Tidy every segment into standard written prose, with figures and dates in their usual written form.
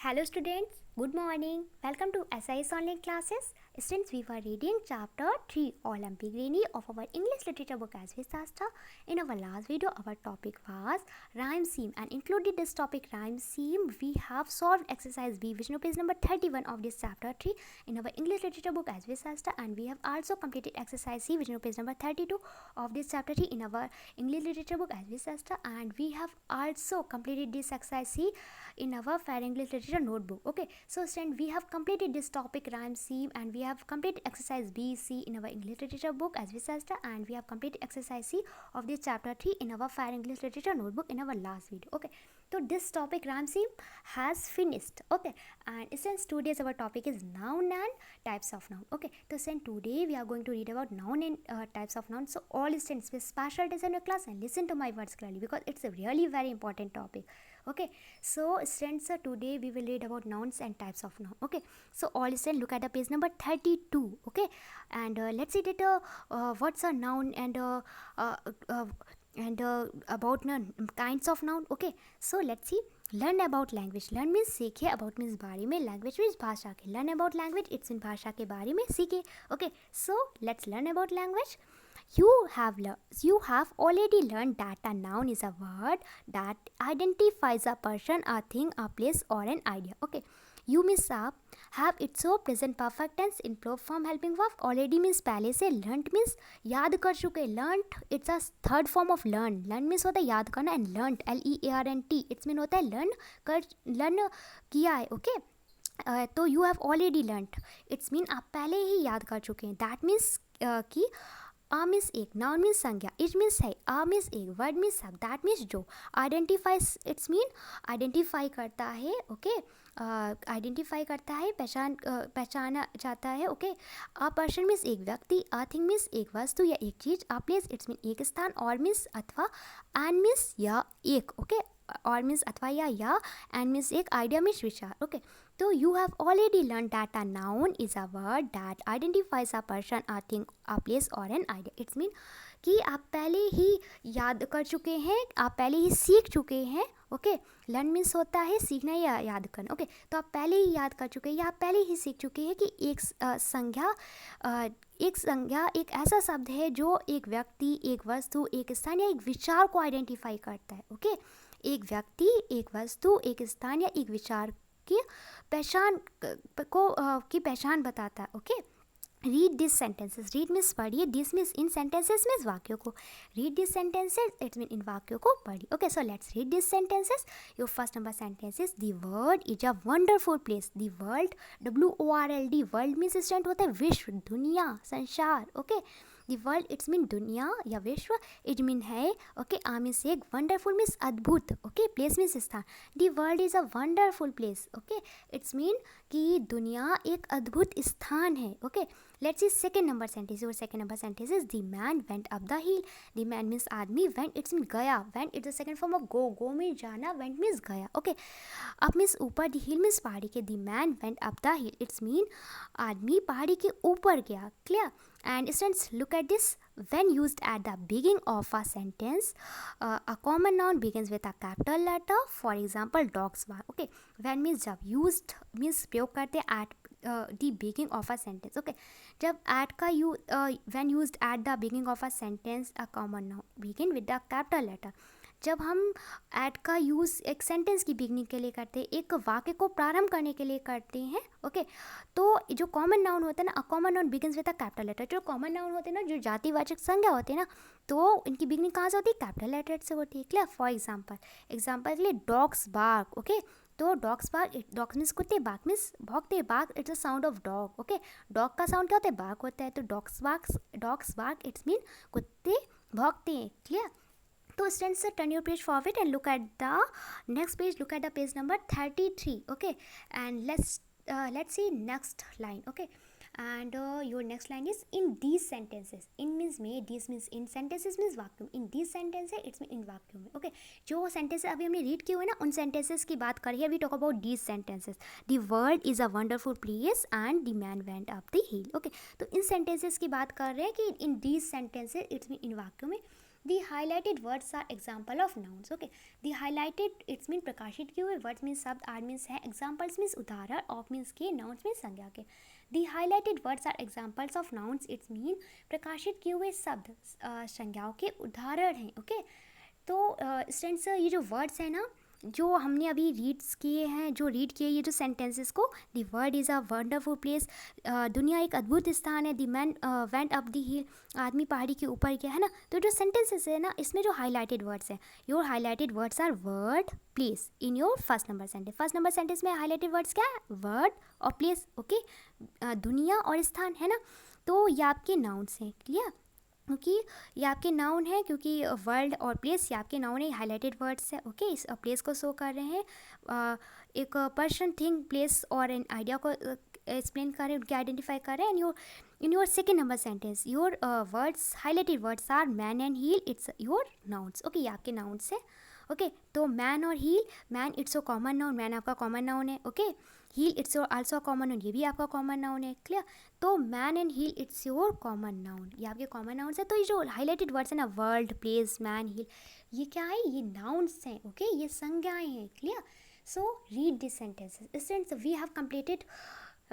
Hello students, good morning. Welcome to SIS online classes. Students, we were reading chapter 3 Olympic Rainy of our English literature book as we Shastra. In our last video, our topic was rhyme scheme, and included this topic rhyme scheme, we have solved exercise B, which is page number 31 of this chapter 3 in our English literature book as we Shastra, and we have also completed exercise C, which is page number 32 of this chapter 3 in our English literature book as we Shastra, and we have also completed this exercise C in our Fair English Literature notebook. Okay, so student, we have completed this topic rhyme scheme, and we have completed exercise B, C in our English Literature book as we said, and we have completed exercise C of this chapter 3 in our Fair English Literature notebook in our last video. Okay, so this topic rhyme scheme has finished. Okay, and since today's our topic is noun and types of noun. Okay, so since today we are going to read about noun and types of noun, so all students with special attention in your class and listen to my words clearly because it's a really very important topic. Okay, so students, today we will read about nouns and types of noun. Okay, so all students look at the page number 32. Okay, and let's see that what's a noun and about kinds of noun. Okay, so let's see. Learn about language. Learn means सीखे, about means बारे में, language means भाषा के. Learn about language, it's in भाषा के बारे में सीखे. Okay, so let's learn about language. You have already learned that a noun is a word that identifies a person, a thing, a place, or an idea. Okay, you means have its so present perfect tense in plural form helping verb. Already means पहले से. Learnt means याद कर चुके. Learnt it's a third form of learn. Learn means होता है याद करना, and learnt LEARNT it's mean होता है learn किया है. Okay, तो you have already learnt it's mean आप पहले ही याद कर चुके हैं. That means कि आ मीन्स एक, नाउन मीन्स संज्ञा, इट मीन्स है, आ मीन्स एक, वर्ड मीन्स सब, दैट मीन्स जो, आइडेंटिफाइज इट्स मीन आइडेंटिफाई करता है. ओके, आइडेंटिफाई करता है, पहचाना जाता है. ओके, आ पर्सन मीन्स एक व्यक्ति, आ थिंग मीन्स एक वस्तु या एक चीज़, आ प्लेस इट्स मीन एक स्थान, और मीन्स अथवा, एंड मीन्स या एक. ओके, और मीन्स अथवा या एंड मीन्स एक, आइडिया मीन्स विचार. ओके, तो you have already learn that a noun is a word that identifies a person, a thing, a place और एन आइडिया. इट्स मीन कि आप पहले ही याद कर चुके हैं, आप पहले ही सीख चुके हैं. ओके, लर्न मीन्स होता है सीखना या याद करना. ओके, तो आप पहले ही याद कर चुके हैं या आप पहले ही सीख चुके हैं कि एक संज्ञा एक ऐसा शब्द है जो एक व्यक्ति, एक वस्तु, एक स्थान या एक विचार को आइडेंटिफाई करता है. ओके, एक व्यक्ति, एक वस्तु, एक स्थान या एक विचार की पहचान बताता है. Okay, read this sentences. Read means पढ़िए, दिस मीन्स इन, सेंटेंसेस मीन्स वाक्यों को. Read this sentences it mean इन वाक्यों को पढ़िए. Okay, so let's read this sentences. Your first number sentence is the world is a wonderful place. The world, WORLD, world means stand होता है विश्व, दुनिया, संसार. Okay, the world it's mean दुनिया या विश्व, इट मीन है. ओके, आ मीन्स एक, वंडरफुल मीन्स अद्भुत. ओके, प्लेस मीन्स स्थान. The world is a wonderful place. Okay, it's mean कि दुनिया एक अद्भुत स्थान है. Okay, let's see second number sentence. Your second number sentence is the man went up the hill. The man means आदमी, went it's mean गया. Went it's the second form of go means जाना, went means गया. Okay, up means ऊपर, the hill means पहाड़ी के. The man went up the hill it's mean आदमी पहाड़ी के ऊपर गया. Clear? And students, look at this. When used at the beginning of a sentence, a common noun begins with a capital letter. For example, dogs bark. Okay, when means जब, used means प्रयोग करते हैं at the beginning of a sentence. Okay, जब at का when used at the beginning of a sentence, a common noun begin with the capital letter. जब हम eight का use एक सेंटेंस की बिगनिंग के लिए करते हैं, एक वाक्य को प्रारंभ करने के लिए करते हैं. ओके, तो जो कॉमन नाउन होता है ना, a common noun begins with a capital letter. जो कॉमन नाउन होते हैं ना, जो जातिवाचक संज्ञा होते हैं ना, तो इनकी बिगनिंग कहाँ से होती है? कैपिटल लेटर से होती है. क्लियर? फॉर एग्जाम्पल के लिए डॉग्स बार्क. ओके, तो डॉग्स बार्क, डॉग्स मीन्स कुत्ते, बार्क मीन्स भौंकते. Bark it's a sound of dog. Okay, dog का साउंड क्या होता है? बार्क होता है. तो डॉग्स बार्क इट्स मीन कुत्ते भौंकते हैं. Clear? So students, turn your page forward and look at the next page. Look at the page number 33. Okay, and let's see next line. Okay, and your next line is in these sentences. In means में, these means in, sentences means vacuum. In these sentences it's mean in vacuum. Okay, जो sentences अभी हमने read किए हुए ना, उन sentences की बात करिए. We talk about these sentences. The world is a wonderful place and the man went up the hill. Okay, तो इन sentences की बात कर रहे हैं कि in these sentences it's mean in vacuum में. The highlighted words are example of nouns. Okay, the highlighted it's mean प्रकाशित किए हुए, वर्ड्स मीन शब्द, आर मीन्स है, एग्जाम्पल्स मीन्स उदाहरण, ऑफ मीन्स के, नाउन्स मीन्स संज्ञा के. The highlighted words are examples of nouns it's mean प्रकाशित किए हुए शब्द संज्ञाओं के उदाहरण हैं. ओके, तो स्टूडेंट्स ये जो वर्ड्स हैं ना जो हमने अभी रीड्स किए हैं, जो रीड किए ये जो सेंटेंसेस को, the world is a wonderful place, दुनिया एक अद्भुत स्थान है, the man went up the हिल, आदमी पहाड़ी के ऊपर गया, है ना. तो जो सेंटेंसेस है ना इसमें जो हाईलाइटेड वर्ड्स हैं, your highlighted words are word, place in your first number sentence. First number sentence में हाईलाइटेड वर्ड्स क्या है, वर्ड और प्लेस. ओके, दुनिया और स्थान, है ना. तो ये आपके नाउन्स हैं. क्लियर, क्योंकि ये आपके नाउन है, क्योंकि वर्ल्ड और प्लेस ये आपके नाउन है, हाईलाइटेड वर्ड्स है. ओके, इस प्लेस को शो कर रहे हैं, एक पर्सन, थिंग, प्लेस और एन आइडिया को एक्सप्लेन कर रहे हैं, उनके आइडेंटिफाई कर रहे हैं. And in your second number sentence your words, highlighted words are man and heal, it's your nouns. Okay, ये आपके नाउन्स है. ओके, तो मैन और heel, man it's a common noun, man आपका कॉमन नाउन है. Okay, heal it's your also common noun, ये भी आपका कॉमन नाउन है. क्लियर, तो man and heal it's your common noun, ये आपके कॉमन नाउन्स है. तो ये जो हाईलाइटेड वर्ड्स है ना, वर्ल्ड, प्लेस, मैन, हील, ये क्या है, ये नाउन्स हैं. ओके, ये संज्ञाएं हैं. Clear, so read this sentences. Students, we have completed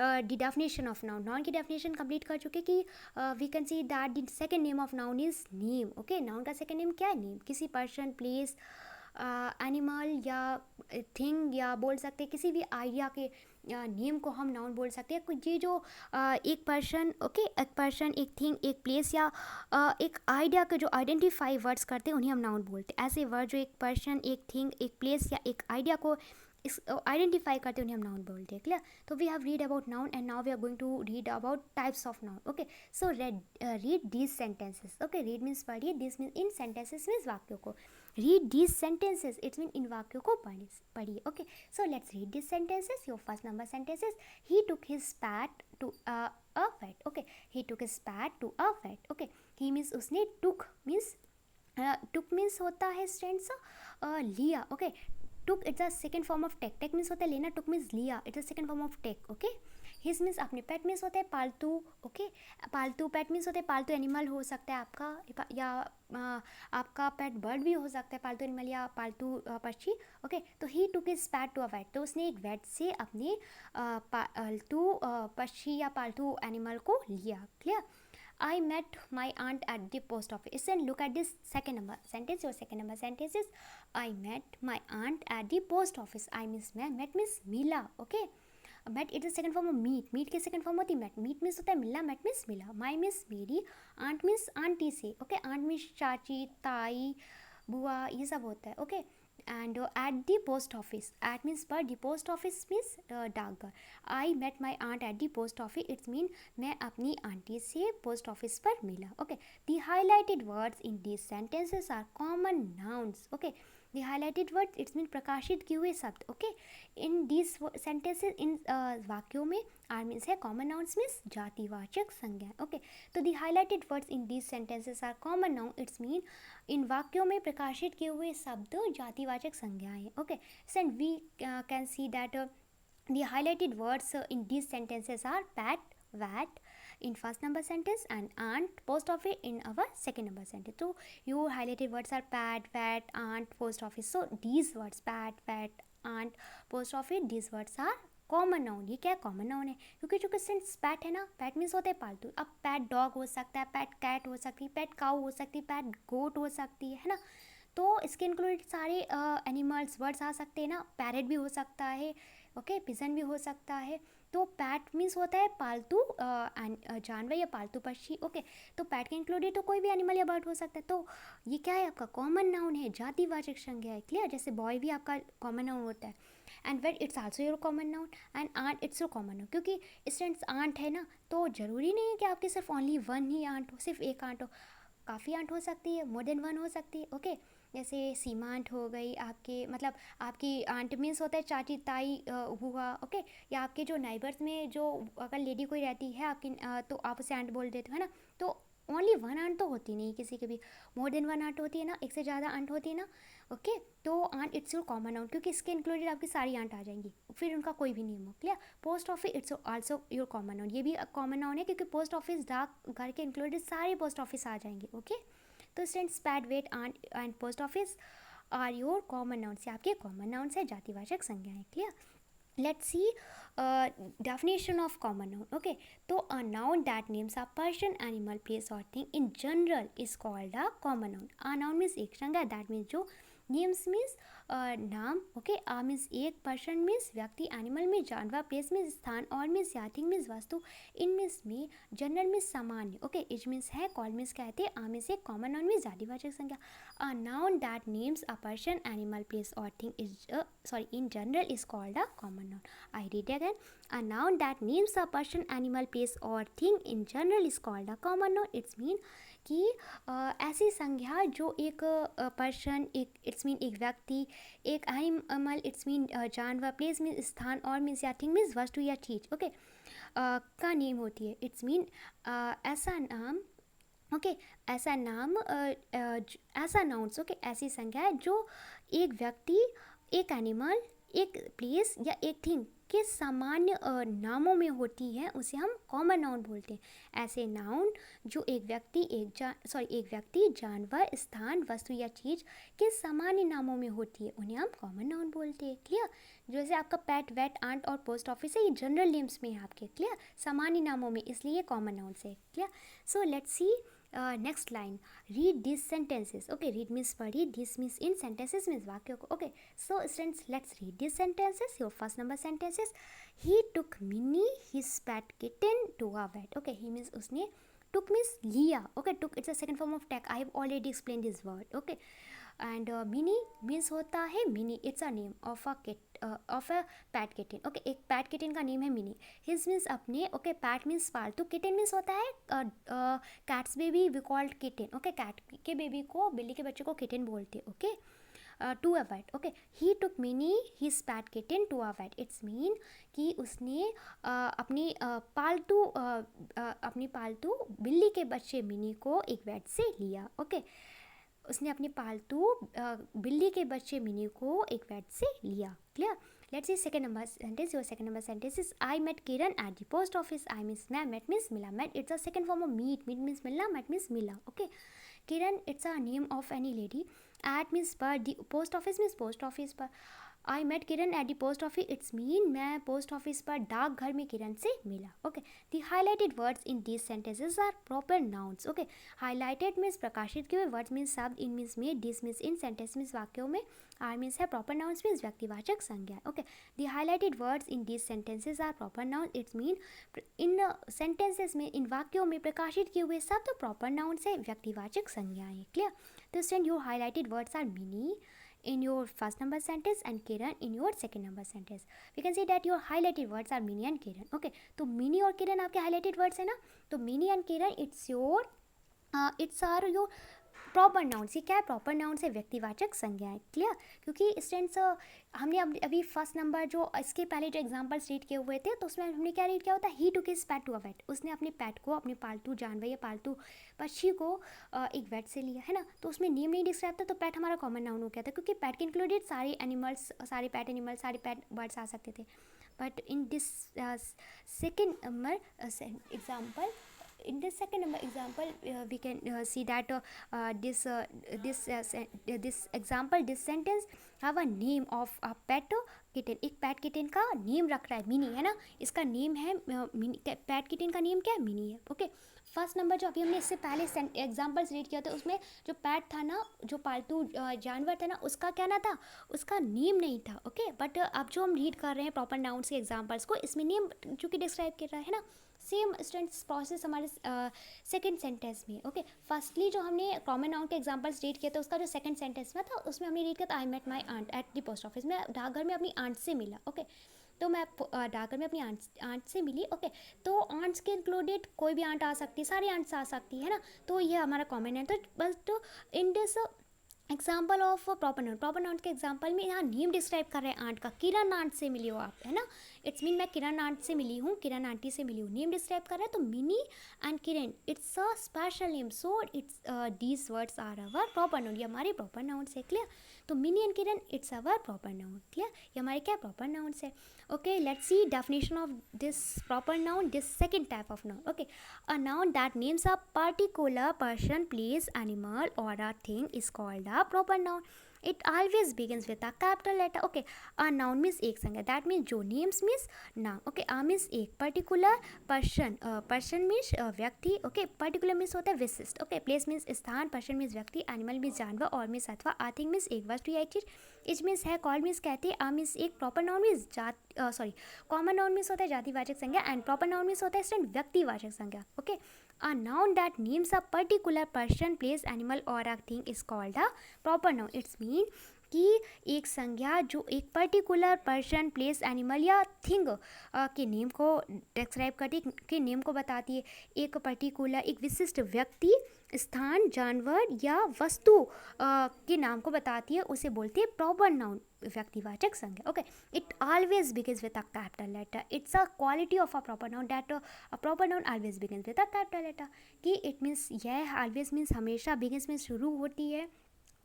the definition of noun. Noun की डेफिनेशन कंप्लीट कर चुके कि we can see that the second name of noun is name. Okay, noun का second name क्या है, name. किसी person, place, animal या thing, या बोल सकते हैं किसी भी आइडिया के नेम को हम नाउन बोल सकते हैं. ये जो एक पर्सन, ओके, एक पर्सन, एक थिंग, एक प्लेस या एक आइडिया के जो आइडेंटिफाई वर्ड्स करते हैं उन्हें हम नाउन बोलते हैं. ऐसे वर्ड जो एक पर्सन, एक थिंग, एक प्लेस या एक आइडिया को इस आइडेंटिफाई करते हैं उन्हें हम नाउन बोलते हैं. क्लियर, तो we have read about noun and now we are going to read about types of noun. Okay, so read these sentences. Okay, read means पढ़िए, दिस मीन्स इन सेंटेंसेस मीन्स वाक्यों को. Read these sentences it's mean इन वाक्यों को पढ़िए. Okay, so let's read this sentences. Your first number sentences, he took his pet to a vet. Okay, he took his pet to a vet. Okay, he means उसने, took means होता है students लिया. Okay, took it's a second form of take. Take means होता है लेना, took means लिया, it's a second form of take. Okay, his means अपने, pet means होता है पालतू. ओके, पालतू, पेट मीन्स होता है पालतू एनिमल हो सकता है आपका, या आपका पेट बर्ड भी हो सकता है, पालतू एनिमल या पालतू पक्षी. ओके, तो he took his pet to a vet, तो उसने एक वेट से अपने पालतू पक्षी या पालतू एनिमल को लिया. Clear, I met my aunt at the post office. And look at this second number sentence. Your second number sentence is I met my aunt at the post office. I means met means मिला. Okay, met it is second form of meet. meet के second form होती है met. meet means होता है मिलना, met means मिला. my means मेरी, aunt means aunty से. Okay, aunt means चाची, ताई, बुआ, ये सब होता है. Okay, and at the post office, at means पर, the post office means डाकघर. I met my aunt at the post office, it's mean मैं अपनी आंटी से पोस्ट ऑफिस पर मिला. Okay, the highlighted words in these sentences are common nouns. Okay, the highlighted words it's mean प्रकाशित किए हुए शब्द. Okay, in these sentences, इन वाक्यों में आर मीन्स है, कॉमन नाउन्स मीन्स जातिवाचक संज्ञा. ओके, तो the highlighted words in these sentences are common noun, it's mean इन वाक्यों में प्रकाशित किए हुए शब्द जातिवाचक संज्ञाएं. Okay, send we can see that the highlighted words in these sentences are pet, vet in first number sentence and aunt, post office in our second number sentence. So your highlighted words are pat, vat, aunt, post office. So these words pat, vat, aunt, post office, these words are common noun. ये क्या है, common noun है, क्योंकि जो question PAT है ना, PAT means होता है पालतू. अब पैट डॉग हो सकता है, पैट कैट हो सकती है, पैट काऊ हो सकती है, पैट गोट हो सकती है ना. तो इसके इंक्लूडेड सारे एनिमल्स, वर्ड्स आ सकते हैं ना. पैरेट भी हो सकता है, ओके, पिजन भी हो सकता है. तो पैट मीन्स होता है पालतू जानवर या पालतू पक्षी. ओके, तो पैट के इंक्लूडेड तो कोई भी एनिमल या बर्ड हो सकता है. तो ये क्या है, आपका कॉमन नाउन है, जातिवाचक संज्ञा है. क्लियर, जैसे बॉय भी आपका कॉमन नाउन होता है. And vet it's also your common noun. And aunt it's your common noun, क्योंकि स्टूडेंट्स आंट है ना, तो ज़रूरी नहीं है कि आपके सिर्फ ओनली वन ही आंट हो, सिर्फ एक आंट हो. काफ़ी आंट हो सकती है, मोर देन वन हो सकती है. ओके, जैसे सीमा आंट हो गई आपके, मतलब आपकी आंट मीन्स होता है चाची, ताई, हुआ. ओके, या आपके जो नाइबर्स में जो अगर लेडी कोई रहती है आपकी, तो आप उसे आंट बोल देते हो, है ना. तो ओनली वन आंट तो होती नहीं किसी के भी, मोर देन वन आंट होती है ना, एक से ज़्यादा आंट होती है ना. ओके, तो aunt it's your common noun, क्योंकि इसके इंक्लूडेड आपकी सारी आंट आ जाएंगी, फिर उनका कोई भी नियम हो. Clear, post office it's also your common noun. ये भी कॉमन नाउन है, क्योंकि पोस्ट ऑफिस, डाक घर के इंक्लूडेड सारे पोस्ट ऑफिस आ जाएंगे. ओके, तो students pet, vet, aunt and post office are your common nouns, ये आपके कॉमन नाउन्स है, जातिवाचक संज्ञाएं। Clear? Let's see definition of common noun. Okay, so a noun that names a person, animal, place or thing in general is called a common noun. A noun means एक संज्ञा, that means जो names means नाम, okay, a means एक, person means व्यक्ति, animal में जानवर, place means स्थान, और मीन्स या थिंग मीन्स वस्तु, इन मीन्स में, जनरल मीन्स सामान्य, ओके, इज मीन्स है, कॉल मीन्स कहते, आ मीन्स एक, कॉमन नाउन मीन्स जातिवाचक संज्ञा। A noun that names a person, animal, place or thing is in general is called a common noun. I read again, a noun that names a person, animal, place or thing in general is called a common noun. It's mean कि ऐसी संज्ञा जो एक person, एक it's mean एक व्यक्ति, एक animal it's mean जानवर, प्लेस मीन स्थान, और मीन्स या थिंग मीन्स वस्तु या चीज़, ओके, का नेम होती है। इट्स मीन ऐसा नाम, ओके, ऐसा नाम, ऐसा नाउन्स, ओके, ऐसी संज्ञा है जो एक व्यक्ति, एक एनिमल, एक प्लेस या एक थिंग के सामान्य नामों में होती है, उसे हम कॉमन नाउन बोलते हैं। ऐसे नाउन जो एक व्यक्ति, एक व्यक्ति, जानवर, स्थान, वस्तु या चीज़ के सामान्य नामों में होती है, उन्हें हम कॉमन नाउन बोलते हैं। क्लियर? जैसे आपका पैट, वेट, आंट और पोस्ट ऑफिस है, ये जनरल नेम्स में है आपके। क्लियर? सामान्य नामों में, इसलिए कॉमन नाउन से। Clear? So let's see next line, read this sentences. Okay, read means पढ़ी, दिस मीन्स इन, सेंटेंसेस मीन्स वाक्यों को। Okay, so students let's read this sentences. Your first number sentences, he took mini his pet kitten to a vet. Okay, he means उसने, took means लिया, okay, took it's a second form of take, I have already explain this word, okay, and mini means होता है Minnie, it's a name of a pet kitten. Okay, एक pet kitten का name है Minnie. His means अपने, okay, pet means पालतू, kitten means होता है cat's baby we called kitten. Okay, cat के बेबी को, बिल्ली के बच्चे को किटन बोलते। Okay, to a vet. Okay, he took mini his pet kitten to a vet, it's mean कि उसने अपनी पालतू बिल्ली के बच्चे मिनी को एक वेट से लिया। ओके, उसने अपनी पालतू बिल्ली के बच्चे मिनी को एक वेट से लिया। Clear? Let's see second number sentence. Your second number sentence is I met Kiran at the post office. I means मैं, मेट मीन्स मिला, met it's a second form of meet, meet means मिलना, met means मिला। Okay, Kiran it's a name of any lady, at means पर, the post office means post office पर। I met Kiran at the post office, it's mean मैं post office पर डाकघर में किरण से मिला। Okay, the highlighted words in these sentences are proper nouns. Okay, highlighted means प्रकाशित किए हुए, वर्ड्स मीन्स शब्द, इन मीन्स में, दिस मीन्स इन, सेंटेंस मीन्स वाक्यों में, आर मीन्स है प्रॉपर नाउन्स मीन्स व्यक्तिवाचक संज्ञा। Okay, the highlighted words in these sentences are proper noun, it's mean in sentences में, इन वाक्यों में प्रकाशित किए हुए शब्द प्रॉपर नाउन से व्यक्तिवाचक संज्ञाएं। क्लियर? तो student, your highlighted words are Mini in your first number sentence and Kiran in your second number sentence. We can say that your highlighted words are Mini and Kiran. Okay, तो Mini और Kiran आपके highlighted words है ना, तो Mini and Kiran it's are your proper nouns. ये क्या है? Proper noun से व्यक्तिवाचक संज्ञाएं। क्लियर? क्योंकि स्टूडेंट्स हमने अभी फर्स्ट नंबर जो इसके पहले जो एग्जांपल्स रीड किए हुए थे, तो उसमें हमने क्या रीड किया होता है, he took his pet to a vet, उसने अपने पेट को, अपने पालतू जानवर या पालतू पक्षी को एक वेट से लिया, है ना। तो उसमें नेम नहीं डिस्क्राइब था, तो पेट हमारा कॉमन नाउन हो गया था, क्योंकि पेट के इंक्लूडेड सारे एनिमल्स, सारे पेट एनिमल्स, सारे पेट बर्ड्स आ सकते थे। But in this second number example, in this second number example we can see that this example, this sentence have a name of a pet kitten। एक pet kitten का name रख रहा है mini, है ना, इसका नेम है mini. PAT kitten का नेम क्या है? मिनी है। ओके, फर्स्ट नंबर जो अभी हमने इससे पहले एग्जाम्पल्स रीड किया था, उसमें जो पैट था ना, जो पालतू जानवर था ना, उसका क्या ना था, उसका नेम नहीं था। ओके, बट अब जो हम रीड कर रहे हैं प्रॉपर नाउन्स के एग्जाम्पल्स को, इसमें नेम चूँकि डिस्क्राइब कर रहा है ना। सेम स्टूडेंट्स प्रोसेस हमारे सेकंड सेंटेंस में। ओके, फर्स्टली जो हमने कॉमन नाउन के एग्जांपल्स रीड किया था, उसका जो सेकंड सेंटेंस में था, उसमें हमने रीड किया था I met my aunt at the post office. मैं डाकघर में अपनी आंट से मिला। ओके, तो मैं डाकघर में अपनी आंट से मिली। ओके, तो आंट्स के इंक्लूडेड कोई भी आंट आ सकती है, सारी आंट्स आ सकती है ना, तो ये हमारा कॉमन है। तो बस तो इन this example of proper noun के एग्जाम्पल में यहाँ नेम डिस्क्राइब कर रहे हैं आंट का। किरण आंट से मिली हो आप, है ना, इट्स मीन मैं किरण आंट से मिली हूँ, किरण आंटी से मिली हूँ, नेम डिस्क्राइब कर रहे हैं। तो Mini and Kiran it's a special name, so it's these words are our proper noun, ये हमारे प्रॉपर नाउन से। क्लियर? तो Mini and Kiran it's our proper noun. Clear, ये हमारे क्या प्रॉपर नाउन्स है. Okay, let's see definition of this proper noun, this second type of noun. Okay, a noun that names a particular person, place, animal or a thing is called a proper noun. It always begins with a capital letter. Okay, a noun means एक संज्ञा, that means जो names means नाम. Okay, a means एक particular person, person means व्यक्ति. Okay, particular means होता है विशिष्ट. Okay, place means स्थान, person means व्यक्ति, animal means जानवर, और means अथवा, a thing means एक वस्तु या एक चीज, इज मीन्स है, कॉल मीन्स कहते, आ मीन्स एक, proper noun means common noun means होता है जातिवाचक संज्ञा, एंड प्रॉपर नाउन मीन्स होता है व्यक्तिवाचक संज्ञा. Okay, a noun that names a particular person, place, animal or a thing is called a proper noun. It's mean कि एक संज्ञा जो एक पर्टिकुलर पर्सन, प्लेस, एनिमल या थिंग के नेम को डिस्क्राइब करती है, के नेम को बताती है, एक पर्टिकुलर, एक विशिष्ट व्यक्ति, स्थान, जानवर या वस्तु के नाम को बताती है, उसे बोलते हैं प्रॉपर नाउन, व्यक्तिवाचक संज्ञा. Okay, it always begins with a capital letter. It's a quality of a proper noun that a proper noun always begins with a capital letter. कि इट मीन्स, यह ऑलवेज मीन्स हमेशा, begins means शुरू होती है,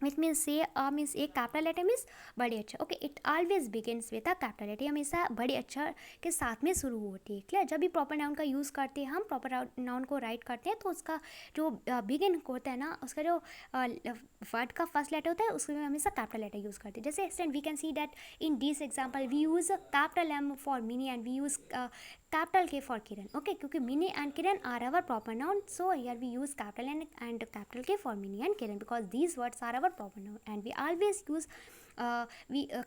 which means से, means एक capital letter means बड़े अक्षर. Okay, it always begins with a capital letter, हमेशा बड़े अक्षर के साथ में शुरू होती है. क्लियर, जब भी प्रॉपर नाउन का यूज़ करते हैं, हम प्रॉपर नाउन को राइट करते हैं, तो उसका जो बिगिन होता है ना, उसका जो वर्ड का फर्स्ट लेटर होता है, उसमें हमेशा कैपिटल लेटर यूज़ करते हैं. जैसे student we can see that in this example we use capital M for Mini and we use capital K for Kiran. Okay, क्योंकि Mini and Kiran are our proper noun, so here we use capital N and capital K for Mini and Kiran because these words are our proper noun, and we always use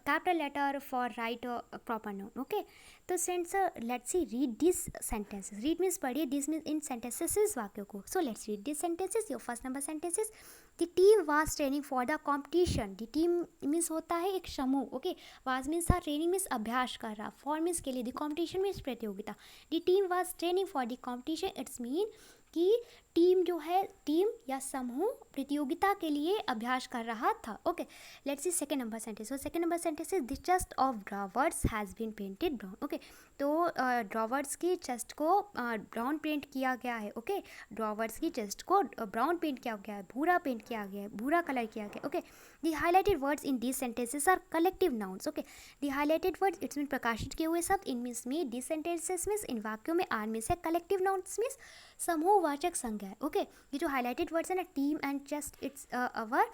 capital letter for write proper noun. Okay, तो friends, let's see read these sentences. Read means पढ़िए, this means in sentences is वाक्यों को. So let's read these sentences. Your first number sentence is the team was training for the competition. The team means होता है एक समूह. Okay, was means था, training means अभ्यास कर रहा, for means के लिए, the competition means प्रतियोगिता. The team was training for the competition. It's mean कि टीम जो है, टीम या समूह प्रतियोगिता के लिए अभ्यास कर रहा था. Okay, let's see second number sentence. So second number sentence is the chest of drawers has been painted brown. Okay, तो ड्रॉवर्स की चेस्ट को ब्राउन पेंट किया गया है. ओके, ड्रॉवर्स की चेस्ट को ब्राउन पेंट किया गया है, भूरा पेंट किया गया है, भूरा कलर किया गया. Okay, the highlighted words in these sentences are collective nouns. Okay, the highlighted words it's mean प्रकाशित किए हुए शब्द, इन मीन्स में, दीज सेंटेंसेस मीन्स इन वाक्यों में, आर मीन्स है कलेक्टिव नाउन्स मीन्स समूहवाचक संज्ञा है. ओके, ये जो हाईलाइटेड वर्ड्स है ना, team and chest, it's our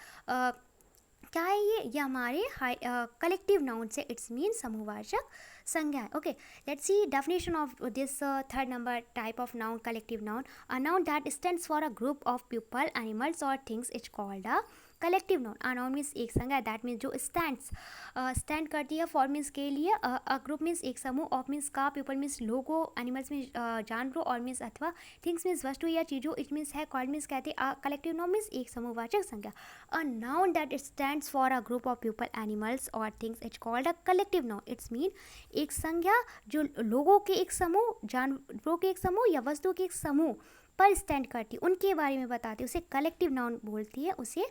क्या है ये हमारे कलेक्टिव नाउन से, इट्स मीन समूहवाचक संज्ञा है. Okay, let's see definition of this third number type of noun, collective noun. A noun that stands for a group of people, animals or things is called a collective noun. A noun means एक संज्ञा, that means जो stand करती है, for means के लिए, a group means एक समूह, of means का, पीपल मीन्स लोगों, एनिमल्स मीन्स जानवरों, और मीन्स अथवा, थिंग्स मीन्स वस्तु या चीज़ों, इट मीन्स है, कॉल्ड मीन्स कहते हैं, कलेक्टिव नाउन मीन्स एक समूहवाचक संज्ञा. A noun that stands for a group of people, animals or things is called a collective noun. It's mean एक संज्ञा जो लोगों के एक समूह, जानवरों के एक समूह या वस्तुओं के एक समूह पर स्टैंड करती है, उनके बारे में बताती है, उसे कलेक्टिव नाउन बोलती है, उसे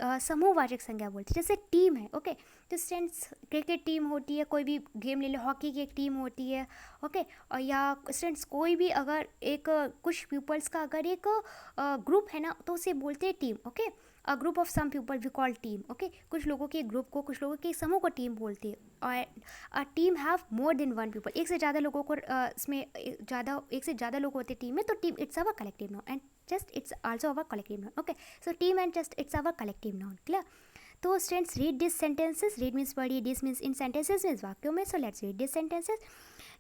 समूहवाचक संज्ञा बोलती है. जैसे टीम है. ओके, तो स्टूडेंट्स क्रिकेट टीम होती है, कोई भी गेम ले लो, हॉकी की एक टीम होती है. ओके, और या स्टूडेंट्स कोई भी अगर एक कुछ पीपल्स का अगर एक ग्रुप है ना, तो उसे बोलते हैं team. Okay, a group of some people we call team. Okay, कुछ लोगों के ग्रुप को, कुछ लोगों के समूह को टीम बोलते हैं. और a team have more than one people, एक से ज़्यादा लोगों को इसमें एक से ज़्यादा लोग होते हैं टीम में, तो team it's our collective noun, and just it's also our collective noun. Okay, so team and just it's our collective noun. Clear? तो students read these sentences. Read means पढ़िए, this means in sentences means वाक्यों में. So let's read these sentences.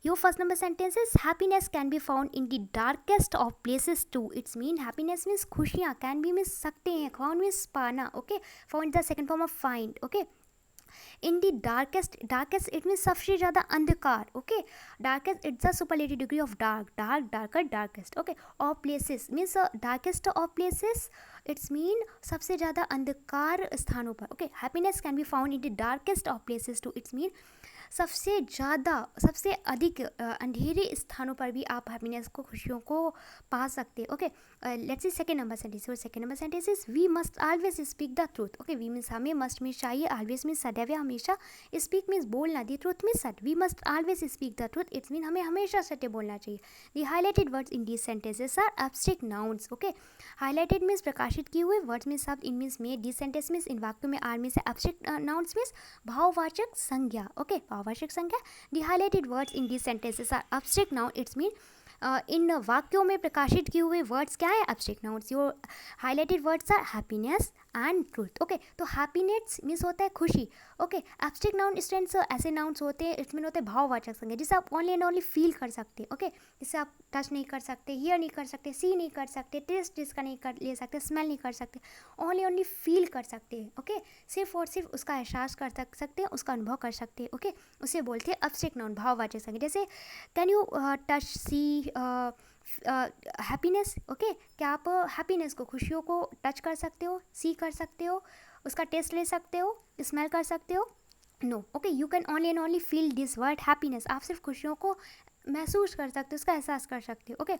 Your first number sentence is happiness can be found in the darkest of places too. It's mean happiness means खुशियाँ, can be means सकते हैं, found means पाना. Okay, found the second form of find. Okay, in the darkest, darkest it mean सबसे ज़्यादा अंधकार. Okay, darkest it's the superlative degree of dark, dark, darker, darkest. Okay, of places means darkest of places, it's mean सबसे ज़्यादा अंधकार स्थानों पर. Okay, happiness can be found in the darkest of places too. It's mean सबसे ज़्यादा, सबसे अधिक अंधेरे स्थानों पर भी आप हैप्पीनेस को, खुशियों को पा सकते हैं। Okay, let's see second number sentence. और second number sentence is we must always speak the truth. Okay, we means हमें, मस्ट मीन्स चाहिए, ऑलवेज मीन्स सदैव हमेशा, स्पीक मीन्स बोलना, दी ट्रूथ मीन्स सत्य। We must always speak the truth, it's mean हमें हमेशा सत्य बोलना चाहिए। The highlighted words in these sentences are abstract nouns. Okay, highlighted means प्रकाशित किए हुए, वर्ड्स मीन्स शब्द, इन मीन्स में, दी सेंटेंस मीन्स इन वाक्यों में, are means abstract nouns means भाववाचक संज्ञा। ओके, भाववाचक संज्ञा। The highlighted words in these sentences are abstract noun, it's mean इन वाक्यों में प्रकाशित किए हुए वर्ड्स क्या है, abstract nouns. Your highlighted words are happiness and truth. Okay, तो हैप्पीनेस मीन्स होता है खुशी। ओके, एब्स्ट्रैक्ट नाउन स्टैंड्स ऐसे नाउन्स होते हैं, इट्स मीन होते हैं भाववाचक संज्ञा, जिसे आप ओनली एंड ओनली फील कर सकते हैं। ओके, जिसे आप टच नहीं कर सकते, हियर नहीं कर सकते, सी नहीं कर सकते, टेस्ट जिसका नहीं कर ले सकते, स्मेल नहीं कर सकते, ओनली फील कर सकते हैं। ओके, सिर्फ और सिर्फ उसका एहसास कर सकते हैं, उसका अनुभव कर सकते हैं। ओके, उसे बोलते हैं एब्स्ट्रैक्ट नाउन, भाववाचक संज्ञा। जैसे can you touch see happiness. Okay, क्या आप हैप्पीनेस को, खुशियों को टच कर सकते हो, सी कर सकते हो, उसका टेस्ट ले सकते हो, स्मेल कर सकते हो? No. Okay, you can only and only feel this word happiness. आप सिर्फ खुशियों को महसूस कर सकते हो, उसका एहसास कर सकते हो। Okay,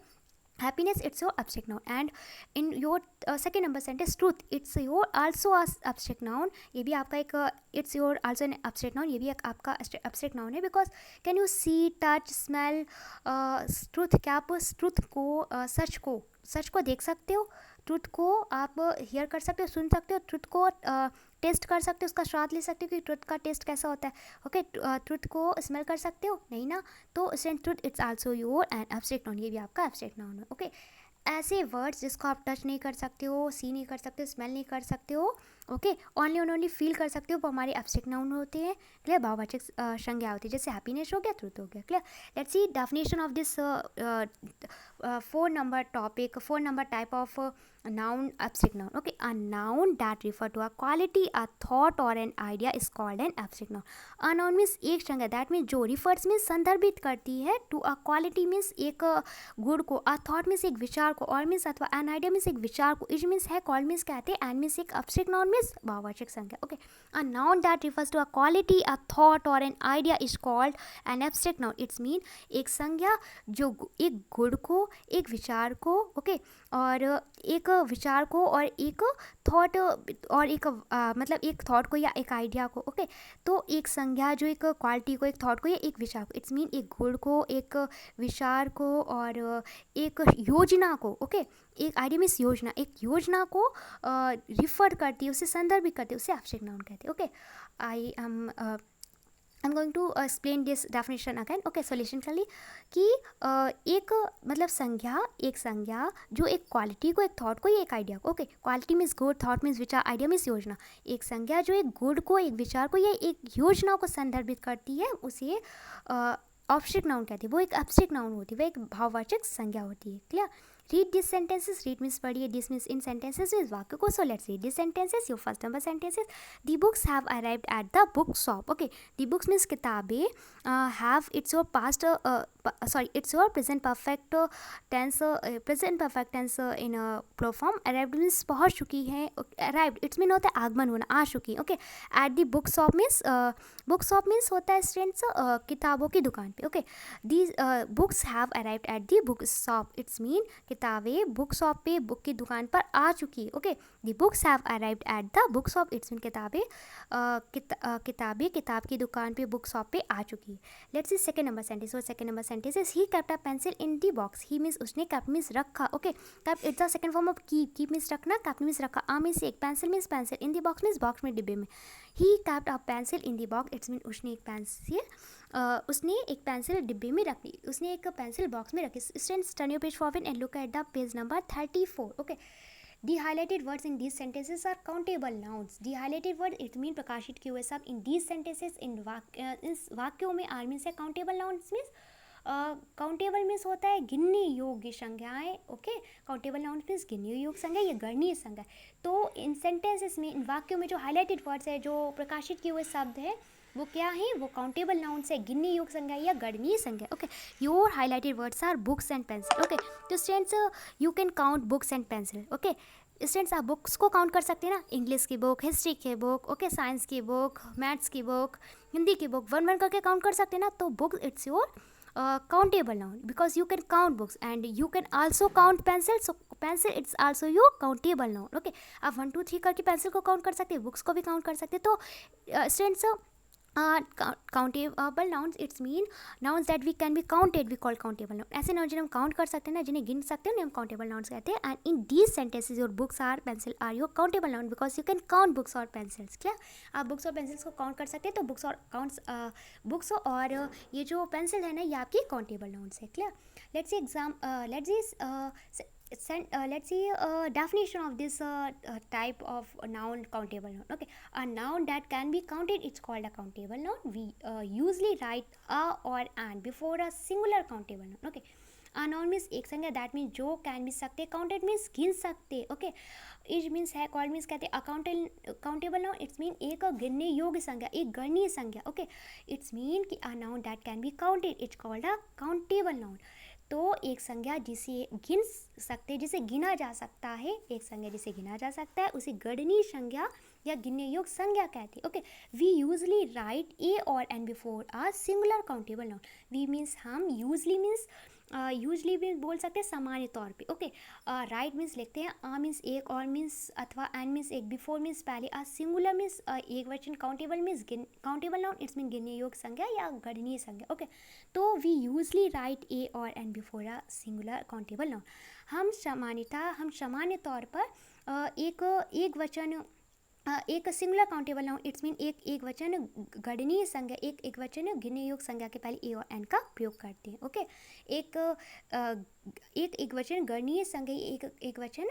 happiness it's your abstract noun. And in your second number sentence truth, it's your also a abstract noun. ये भी आपका एक it's your also an abstract noun, ये भी एक आपका abstract noun है, because can you see, touch, smell truth, क्या आप truth को, सच को देख सकते हो, ट्रुथ को आप हियर कर सकते हो, सुन सकते हो, ट्रुथ को टेस्ट कर सकते हो, उसका स्वाद ले सकते हो कि ट्रुथ का टेस्ट कैसा होता है। ओके, ट्रुथ को स्मेल कर सकते हो, नहीं ना, तो truth it's also your and abstract noun, ये भी आपका एब्स्ट्रैक्ट नाउन है। ओके, ऐसे वर्ड्स जिसको आप टच नहीं कर सकते हो, सी नहीं कर सकते हो, स्मेल नहीं कर सकते हो, ओके, ओनली फील कर सकते हो, वो हमारे एब्स्ट्रैक्ट नाउन होते हैं। क्लियर, भाववाचक संज्ञा होती है, जैसे हैप्पीनेस हो गया, ट्रुथ हो गया। Clear, let's see definition of this 4 number topic, 4 number type of noun, abstract noun. Okay, a noun that refer to a quality, a thought or an idea is called an abstract noun. A noun means एक संज्ञा, that means जो refers means संदर्भित करती है, to a quality means एक गुण को, a thought means एक विचार को, or means अथवा an idea means एक विचार को, it means है, called means कहते हैं, and means एक abstract noun means भाववाचक संज्ञा. Okay, a noun that refers to a quality, a thought or an idea is called an abstract noun. It's mean एक संज्ञा जो एक गुण को, एक विचार को, ओके, और एक विचार को और एक थॉट, और एक मतलब एक थॉट को या एक आइडिया को। ओके, तो एक संज्ञा जो एक क्वालिटी को, एक थॉट को या एक विचार को, इट्स मीन एक गुण को, एक विचार को और एक योजना को। ओके, एक आइडिया मीन्स योजना, एक योजना को रिफर करती है, उसे संदर्भित करती है, उसे एब्स्ट्रैक्ट नाउन कहते हैं। Okay, I'm going to explain this definition again. Okay, solution कर ली कि एक मतलब संज्ञा, एक संज्ञा जो एक क्वालिटी को, एक थॉट को या एक आइडिया को, okay, quality means good, thought means विचार, आइडिया मीन्स योजना, एक संज्ञा जो एक गुड को, एक विचार को या एक योजना को संदर्भित करती है, उसे ऑब्जेक्ट नाउन कहती है, वो एक एब्स्ट्रैक्ट नाउन होती है, वो एक भाववाचक संज्ञा होती है। Clear, read these sentences, read means पढ़िए, this means in sentences means वाक्य को, so let's read these sentences. Your first number sentences, the books have arrived at the book shop. Okay, the books means किताबें have, it's your past it's your present perfect tense, present perfect tense in pro form. Arrived means पहुँच चुकी है, arrived it's mean होता है आगमन होना, आ चुकी। Okay, at the book shop means book shop means होता है स्टूडेंट्स किताबों की दुकान पे। Okay, these books have arrived at the book shop, it's mean किताबें बुक शॉप पे, बुक की दुकान पर आ चुकी है। Okay, the books have arrived at the book shop, it's mean किताबें किताबें किताब की दुकान पे, बुक शॉप पे आ चुकी है। Let's see second number sentence. और second number sentence is he kept a pencil in the box. He means उसने, केप्ट मीन्स रखा। Okay, kept it's the second form of keep means रखना, kept means रखा, a means एक, pencil means pencil, in the box means box में, डिब्बे में। He kept a pencil in the box, it's mean उसने एक pencil उसने एक पेंसिल डिब्बे में रखी, उसने एक पेंसिल बॉक्स में रखी। Students turn your page forward and look at the page number 34. Okay, the highlighted words in these sentences are countable nouns. The highlighted word it mean प्रकाशित किए हुए सब इन दीज सेंटेंसेस, इन वाक्यों में आर मीन्स है countable nouns means countable means होता है गिनने योग्य संज्ञाएं. ओके, काउंटेबल नाउन्स मीन्स गिनने योग्य संज्ञा या गणनीय संज्ञा. तो इन सेंटेंसेस में, इन वाक्यों में जो हाईलाइटेड वर्ड्स है, जो प्रकाशित किए हुए शब्द है, वो क्या है, वो काउंटेबल नाउन्स है, गिनने योग्य संज्ञा या गणनीय संज्ञा. Okay, your highlighted words are books and pencil. Okay, तो students you can count books and pencil. Okay, students आप बुक्स को काउंट कर सकते हैं ना, इंग्लिश की बुक, हिस्ट्री की बुक, ओके, साइंस की बुक, मैथ्स की बुक, हिंदी की बुक, वन वन करके काउंट कर सकते हैं ना. तो book it's your countable noun because you can count books and you can also count pencil. So pencil it's also your countable noun. Okay, आप 1 2 3 करके पेंसिल को काउंट कर सकते हैं, बुक्स को भी काउंट कर सकते हैं. तो students countable nouns it's mean nouns that we can be counted we call countable noun. ऐसे नाउन जिन्हें हम काउंट कर सकते हैं ना, जिन्हें गिन सकते हैं उन्हें हम काउंटेबल नाउन्स कहते हैं. And in these sentences your books are pencil are your countable noun because you can count books और पेंसिल्स. क्या आप बुक्स और पेंसिल्स को काउंट कर सकते हैं, तो बुक्स और बुक्स और ये जो पेंसिल है ना, ये आपकी काउंटेबल नाउन्स है. Clear. Let's see definition of this type of noun, countable noun. Okay, a noun that can be counted, it's called a countable noun. We usually write a or an before a singular countable noun. Okay, a noun means एक संज्ञा, that means जो can be सकते, counted means गिन सकते. Okay, is means है, called means कहते हैं. Countable noun it's mean एक गिनने योग्य संज्ञा, एक गणनीय संज्ञा. ओके, इट्स मीन कि अ noun that can be counted it's called a countable noun. तो एक संज्ञा जिसे गिन सकते, जिसे गिना जा सकता है, एक संज्ञा जिसे गिना जा सकता है उसे गणनीय संज्ञा या गिनने योग्य संज्ञा कहते हैं. Okay, we usually write a और an before a singular countable noun. We means हम, यूजली मीन्स यूजली भी बोल सकते हैं सामान्य तौर पे. ओके, राइट मीन्स लिखते हैं, आ मीन्स एक, और मीन्स अथवा एन मीन्स एक, बिफोर मीन्स पहले, सिंगुलर मीन्स एक वचन, countable means countable noun it's mean गिनने योग्य संज्ञा या गणनीय संज्ञा. ओके, तो वी यूजली राइट ए और an before a singular countable noun. हम सामान्य तौर पर एक वचन, एक singular countable noun it's mean एक वचन गणनीय संज्ञा, एक वचन गिनने योग्य संज्ञा के पहले ए और एन का प्रयोग करते हैं. ओके, एक वचन गणनीय संज्ञा, एक वचन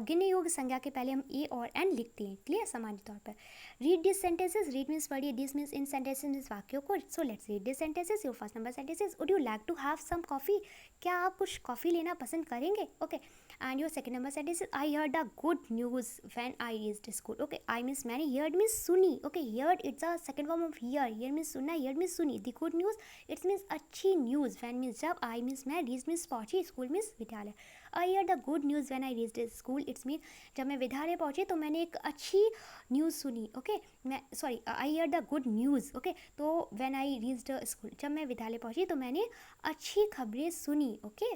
गिनने योग्य संज्ञा के पहले हम ए और एन लिखते हैं. क्लियर. सामान्य तौर पर read this sentences. Read means पढ़िए, दिस मीन्स इन सेंटेंसेस मीन्स वाक्यों को. So let's read this sentences. Your first number sentences, would you like to have some coffee. क्या आप कुछ कॉफ़ी लेना पसंद करेंगे. Okay, and your second number sentence is I heard a good news when I reached school. Okay, I means मैंने, heard means सुनी. Okay, heard it's a second form of hear means सुनना, heard means सुनी. The good news it means अच्छी news. when means जब, I means मैं, reach means पहुंची, school means विद्यालय. I heard the good news when I reached school. It's mean जब मैं विद्यालय पहुंची तो मैंने एक अच्छी न्यूज़ सुनी. ओके, मैं sorry, I heard the good news. Okay, तो when I reached school, जब मैं विद्यालय पहुंची तो मैंने अच्छी खबरें सुनी. ओके,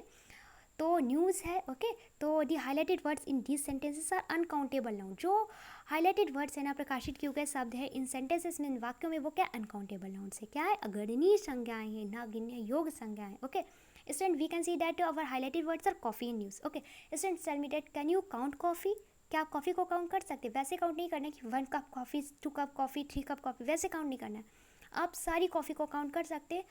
तो न्यूज़ है. ओके, तो the highlighted words in these sentences are uncountable noun. जो हाईलाइटेड वर्ड्स है ना, प्रकाशित किए गए शब्द है इन सेंटेंसेस में, इन वाक्यों में, वो क्या अनकाउंटेबल नाउन से क्या है, अगणनीय संज्ञाएं हैं, ना गिनने योग्य संज्ञाएं. Okay, student we can see that our highlighted words are coffee and news. Okay, student tell me that can you count coffee. क्या आप कॉफ़ी को काउंट कर सकते हैं. वैसे काउंट नहीं करना है कि 1 cup coffee, 2 cup coffee, 3 cup coffee, वैसे काउंट नहीं करना है. आप सारी कॉफ़ी को काउंट कर सकते हैं.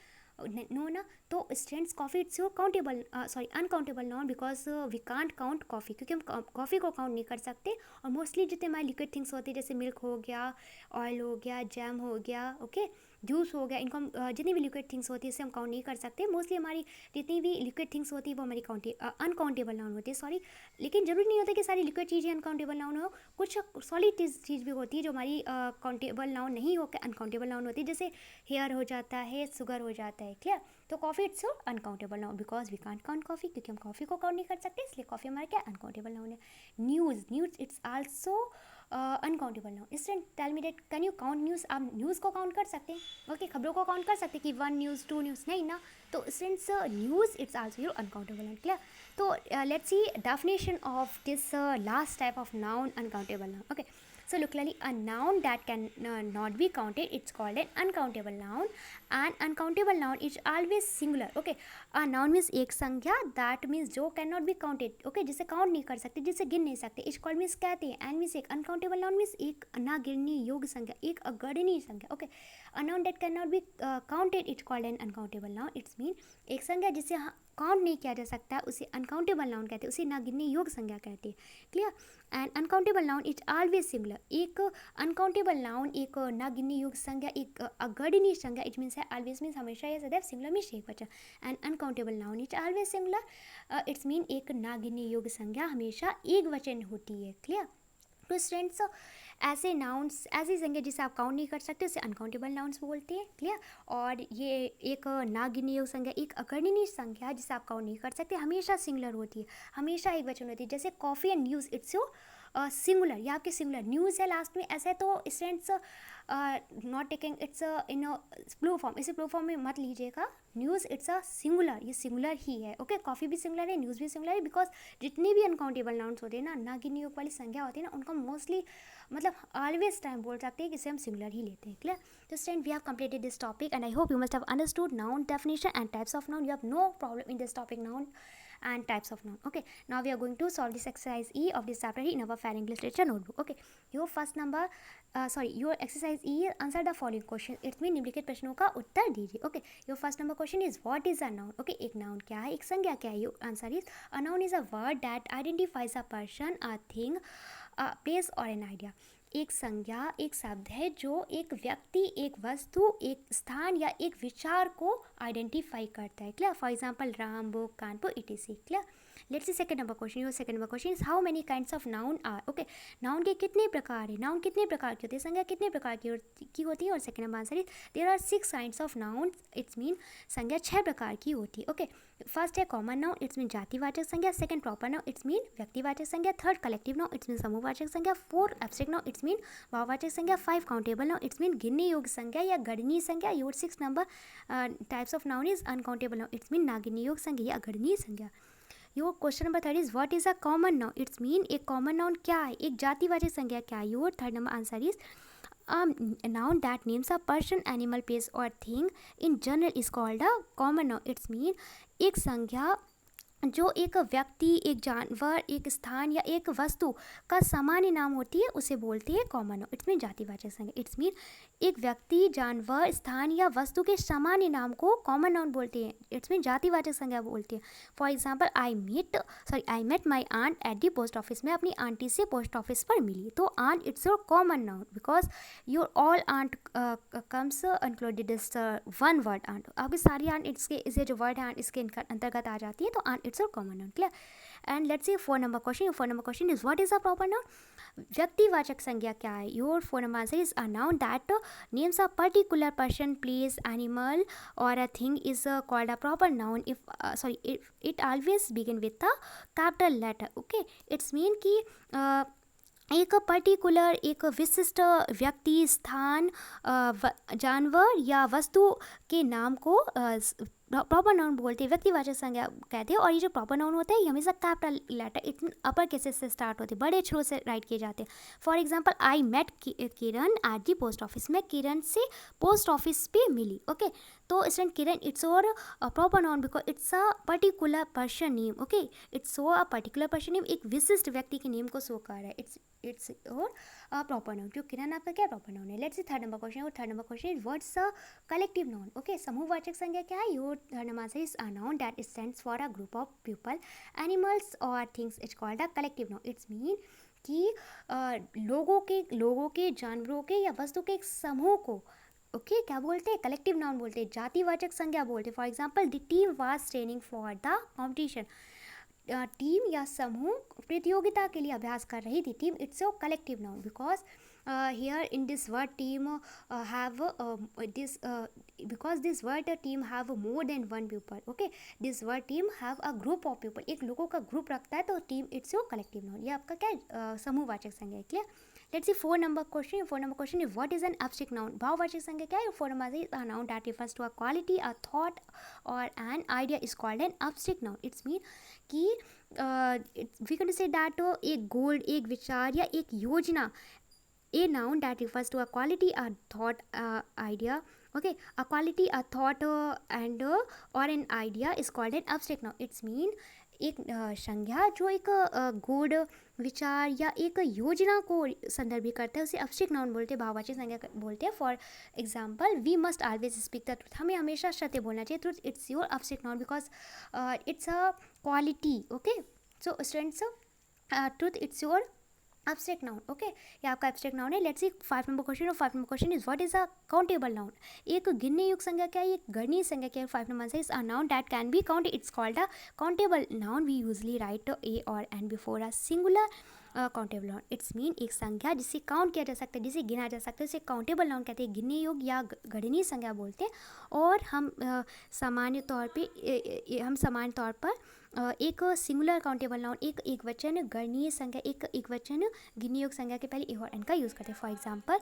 नो ना. तो students coffee it's your countable uncountable noun because we can't count coffee, क्योंकि हम कॉफ़ी को काउंट नहीं कर सकते. और मोस्टली जितने हमारे लिक्विड थिंग्स होते हैं, जैसे मिल्क हो गया, ऑयल हो गया, जैम हो गया, ओके, जूस हो गया, इनको हम जितनी भी लिक्विड थिंग्स होती है इसे हम काउंट नहीं कर सकते. मोस्टली हमारी जितनी भी लिक्विड थिंग्स होती है वो हमारी अनकाउंटेबल नाउन होती है. सॉरी, लेकिन ज़रूरी नहीं होता कि सारी लिक्विड चीज़ें अनकाउंटेबल नाउन हो. कुछ सॉलिड चीज़ भी होती है जो हमारी काउंटेबल नाउन नहीं हो के अनकाउंटेबल नाउन होती है, जैसे हेयर हो जाता है, शुगर हो जाता है. क्लियर. तो coffee it's uncountable noun because we can't count coffee, क्योंकि हम कॉफ़ी को काउंट नहीं कर सकते, इसलिए कॉफ़ी हमारा क्या अनकाउंटेबल नाउन है. News it's also uncountable noun. Student tell me that can you count news. आप न्यूज़ को काउंट कर सकते हैं. ओके, खबरों को काउंट कर सकते हैं कि 1 न्यूज़ 2 न्यूज़, नहीं ना. तो students news it's also your uncountable noun. Clear. तो let's see definition of this last type of noun, uncountable noun. Okay, so look clearly, a noun that can not be counted, it's called an uncountable noun. An uncountable noun is always singular. Okay, a noun means एक संज्ञा, that means जो cannot be counted. Okay, जिसे count नहीं कर सकते, जिसे गिन नहीं सकते, इस called means कहते हैं. and means एक uncountable noun means एक ना गिनने योग्य संज्ञा, एक अगणनीय संज्ञा. Okay, a noun that cannot be counted, it's called an uncountable noun. It's mean एक संज्ञा जिसे काउंट नहीं किया जा सकता, उसे अनकाउंटेबल नाउन कहते हैं, उसे ना गिनने योग्य संज्ञा कहते हैं. Clear. And uncountable noun it always singular. एक अनकाउंटेबल नाउन, एक ना गिनने योग्य संज्ञा, एक अगणनीय संज्ञा, इट मीन्स है ऑलवेज मीन्स हमेशा या सदैव, सिंगुलर मीन्स एक वचन. And uncountable noun it always singular, it's mean एक ना गिनने योग्य संज्ञा हमेशा एक वचन होती है. क्लियर. तो स्टूडेंट्स ऐसे नाउन्स, ऐसी संज्ञा जिसे आप काउंट नहीं कर सकते उसे अनकाउंटेबल नाउन्स बोलते हैं. क्लियर. और ये एक ना गिनी योग्य संज्ञा, एक अगणनीय संख्या जिसे आप काउंट नहीं कर सकते, हमेशा सिंगुलर होती है, हमेशा एक वचन होती है. जैसे coffee and news it's your singular, ये आपके सिंगुलर, न्यूज़ है लास्ट में, ऐसे तो students not taking it's in plural form, इसे प्लू फॉर्म में मत लीजिएगा, न्यूज़ इट्स अ सिंगुलर, ये सिंगुलर ही है। ओके, कॉफ़ी भी सिंगुलर है, न्यूज़ भी सिंगुलर है, बिकॉज जितनी भी अनकाउंटेबल नाउन्स होते हैं ना, नागिनी योग वाली संख्या होती है ना, उनका मोस्टली मतलब ऑलवेज टाइम बोल सकते हैं कि इसे हम सिंगुलर ही लेते हैं। क्लियर? तो student, we have completed this topic and I hope you must have understood noun definition and types of noun. You have no problem in this topic, noun and types of noun. Okay, now we are going to solve this exercise E of this chapter in our Fair English Literature notebook. Okay, your first number your exercise E, answer the following question. It means निम्नलिखित प्रश्नों का उत्तर दीजिए. Okay, your first number question is what is a noun? Okay, एक noun क्या है, एक संज्ञा क्या है? Your answer is a noun is a word that identifies a person, a thing, a place or an idea. एक संज्ञा एक शब्द है जो एक व्यक्ति, एक वस्तु, एक स्थान या एक विचार को आइडेंटिफाई करता है। Clear? For example Ram, book, Kanpur, etc. Clear? Let's see second number question. Your second number question is how many kinds of noun are? Okay, noun के कितने प्रकार है, नाउन कितने प्रकार की होती है, संज्ञा कितने प्रकार की होती है? और second number answer is there are 6 kinds of noun, it's mean संज्ञा 6 प्रकार की होती है। ओके, फर्स्ट है कॉमन नाउन, इट्स मीन जातिवाचक संज्ञा। Second proper noun, it's mean व्यक्तिवाचक संज्ञा। Third collective noun, it's mean समूहवाचक संज्ञा। Fourth abstract noun, it's mean भाववाचक संज्ञा। 5 काउंटेबल नाउन, इट्स मीन गिनने योग्य संज्ञा या गणनीय संज्ञा। Your 6 number types of noun is uncountable noun, it's mean नागिनने योग्य संज्ञा या अगणनीय संज्ञा। Your question number 3 is what is a common noun? It's mean एक कॉमन नाउन क्या है, एक जातिवाचक संज्ञा क्या है? Your third number answer is a noun that names a person, animal, place or thing in general is called a common noun. It's mean एक संज्ञा जो एक व्यक्ति, एक जानवर, एक स्थान या एक वस्तु का सामान्य नाम होती है उसे बोलते हैं कॉमन नाउन। इट्स मीन जातिवाचक संज्ञा। इट्स मीन एक व्यक्ति, जानवर, स्थान या वस्तु के सामान्य नाम को कॉमन नाउन बोलते हैं। इट्स मीन जातिवाचक संज्ञा बोलते हैं। For example I met my aunt at the post office. मैं अपनी आंटी से पोस्ट ऑफिस पर मिली। तो aunt it's your common noun because your all aunt comes included is one word aunt. आपकी सारी आंट इसे जो वर्ड है आंट इसके अंतर्गत आ जाती है, तो aunt it's your common noun. Clear? And let's see 4 number question. 4 number question is what is a proper noun? व्यक्तिवाचक संज्ञा क्या है? Your 4 number answer is a noun that names a particular person, place, animal or a thing is called a proper noun if it always begin with a capital letter. Okay, it's mean कि एक particular, एक विशिष्ट व्यक्ति, स्थान, जानवर या वस्तु के नाम को प्रॉपर नाउन बोलते हैं, व्यक्तिवाचक संज्ञा कहते हैं। और ये जो प्रॉपर नाउन होता है ये हमेशा कैपिटल लेटर, इतने अपर केसेस से स्टार्ट होते हैं, बड़े अक्षरों से राइट किए जाते हैं। For example I met Kiran at the post office. मैं किरण से पोस्ट ऑफिस पे मिली। ओके, तो student Kiran it's our proper noun because it's a particular person name. Okay, it's so a particular person name, एक विशिष्ट व्यक्ति के नेम को शो कर रहा है। इट्स और प्रॉपर नाउन, जो किरण आपका क्या प्रॉपर नाउन है। Let's see third number question. और third number question is what's a collective noun? Okay, समूहवाचक संज्ञा क्या है? Your third number answer is a noun that stands for a group of people, animals or things. It's called a collective noun. It's mean कि लोगों के, जानवरों के या वस्तु के एक समूह को ओके क्या बोलते हैं? कलेक्टिव नाउन बोलते हैं, जातिवाचक संज्ञा बोलते हैं। For example the team was training for the competition. Team या समूह प्रतियोगिता के लिए अभ्यास कर रही थी। Team it's a collective noun because here in this word team have this because this word team have more than one people. Okay, this word team have a group of people. एक लोगों का group रखता है तो team it's your collective noun. ये आपका क्या है? समूहवाचक संज्ञा है। Clear? Let's see 4 number question. 4 number question is what is an abstract noun? भाववाचक संज्ञा क्या है? 4 number is a noun that refers to a quality, a thought or an idea is called an abstract noun. It's mean कि we can say that एक goal, एक विचार या एक योजना, a noun that refers to a quality, a thought, idea. Okay, a quality, a thought and or an idea is called an abstract noun. It's mean एक संज्ञा जो एक गुण, विचार या एक योजना को संदर्भित करता है उसे एब्स्ट्रैक्ट नाउन बोलते हैं, भाववाचक संज्ञा बोलते हैं। For example we must always speak the truth. हमें हमेशा सत्य बोलना चाहिए। Truth it's your abstract noun because it's a quality. Okay, so students truth it's your abstract noun. Okay, ये आपका एब्स्ट्रैक्ट नाउन है। Let's see 5 number question. और 5 number question is what is a countable noun? एक गिनने योग्य संज्ञा क्या है? एक गणनीय संज्ञा क्या है? 5 number is a noun that can be counted. It's called a countable noun. We usually write a और an before a singular countable noun it's mean एक संज्ञा जिसे काउंट किया जा सकता है, जिसे गिना जा सकता है, उसे काउंटेबल नाउन कहते हैं, गिनने योग्य या गणनीय संज्ञा बोलते हैं। और हम सामान्य तौर पर एक सिंगुलर काउंटेबल नाउन, एक वचन गणनीय संज्ञा, एक वचन गिनने योग्य संज्ञा के पहले ए और एन का यूज़ करते हैं। For example,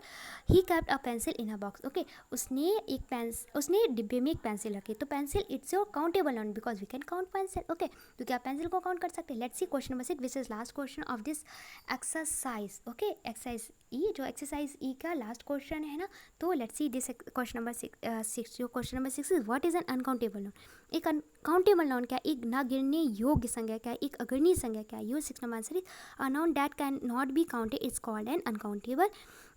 he kept a pencil in a box. Okay, उसने डिब्बे में एक पेंसिल रखी, तो pencil it's your countable noun because we can count pencil. Okay, तो क्या पेंसिल को काउंट कर सकते हैं? Let's see question number 6 which is last question of this exercise. Okay, exercise E, जो एक्सरसाइज ई का लास्ट क्वेश्चन है ना, तो let's see this question number 6। जो question number 6 is what is N uncountable noun. एक uncountable noun क्या, एक न गिनने योग्य संज्ञा क्या है, एक अग्रणीय संज्ञा क्या है। Your 6 number answer is a noun that can not be counted is called N uncountable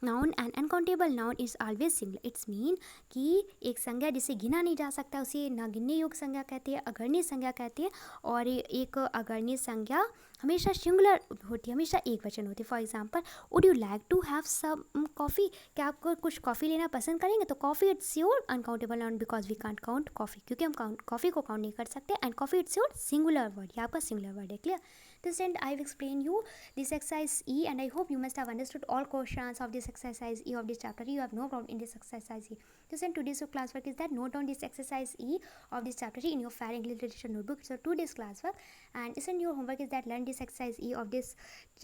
noun and uncountable noun is always singular. It's mean कि एक संज्ञा जिसे गिना नहीं जा सकता उसे न गिनने योग्य संज्ञा कहते हैं, अग्रणीय संज्ञा कहते हैं। और एक अग्रणीय संज्ञा हमेशा सिंगुलर होती है, हमेशा एक वचन होती है। For example, would you like to have some coffee, क्या आपको कुछ कॉफ़ी लेना पसंद करेंगे? तो coffee it's your uncountable noun because we can't count coffee, क्योंकि हम कॉफ़ी को काउंट नहीं कर सकते। And coffee it's your singular word, ये आपका सिंगुलर वर्ड है। Clear? This end I have explained you this exercise E, and I hope you must have understood all questions of this exercise E of this chapter. You have no problem in this exercise E. This end today's classwork is that note down this exercise E of this chapter in your Fair English Literature notebook. It's a 2 days classwork, and this end your homework is that learn this exercise E of this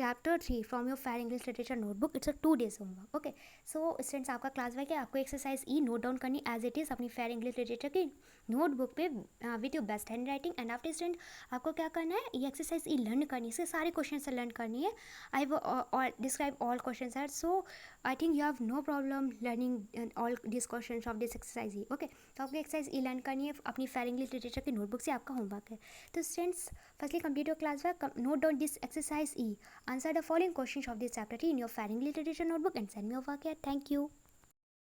chapter 3 from your Fair English Literature notebook. It's a 2 days homework. Okay, so students आपका classwork है, आपको exercise E note down करनी as it is अपनी Fair English Literature की notebook पे with your best hand writing. And after student आपको क्या करना है, ये एक्सरसाइज ई लर्न करनी है, इसके सारे क्वेश्चन से लर्न करनी है। I have describe all question are, so I think you have no problem learning all this question of this exercise E. Okay, तो आपको एक्सरसाइज ई लर्न करनी है अपनी फेयर इंग्लिश लिटरेचर की नोटबुक से, आपका होमवर्क है। तो students firstly complete your class work, note down this exercise E, answer the following question of this chapter in your Fair English Literature notebook and send me your work here. Thank you.